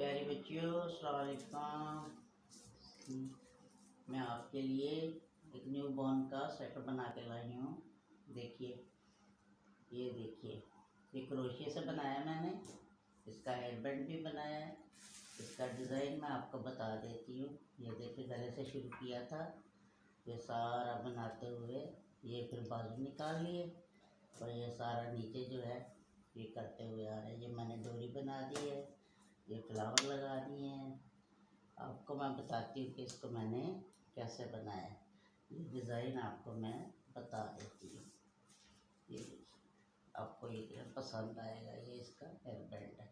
प्यारे बच्चों, अस्सलाम वालेकुम। मैं आपके लिए एक न्यू बॉर्न का स्वेटर बना के लाई हूँ। देखिए, ये देखिए, ये क्रोशिया से बनाया मैंने। इसका हेयरबैंड भी बनाया है। इसका डिज़ाइन मैं आपको बता देती हूँ। ये देखिए, गले से शुरू किया था, ये सारा बनाते हुए ये फिर बाजू निकाल लिए और ये सारा नीचे जो है ये करते हुए आ रहे हैं। ये मैंने डोरी बना दी है, ये फ्लावर लगा दिए हैं। आपको मैं बताती हूँ कि इसको मैंने कैसे बनाया है। ये डिज़ाइन आपको मैं बता देती हूँ। ये देखिए, आपको ये पसंद आएगा। ये इसका हेयर बैंड है।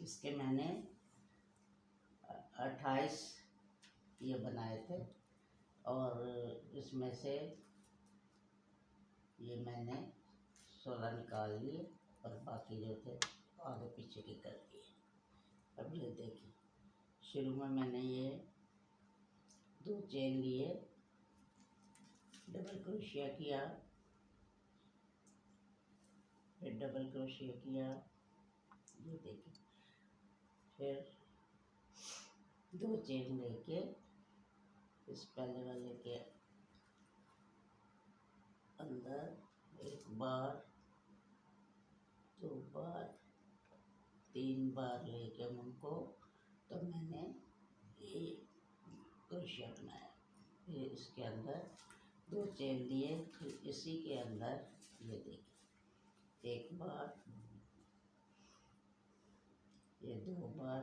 इसके मैंने 28 ये बनाए थे और इसमें से ये मैंने 16 निकाल लिए और बाकी जो थे आगे पीछे के कर दिए। अब ये देखिए, शुरू में मैंने ये 2 चेन लिए, डबल क्रोशिया किया, फिर डबल क्रोशिया किया, ये देखिए, फिर 2 चेन लेके इस पहले वाले के अंदर 1 बार, 2 बार, 3 बार लेके उनको तो मैंने ये क्रोशिया बनाया। फिर इसके अंदर 2 चेन लिए, फिर इसी के अंदर ये देखिए 1 बार, ये 2 बार,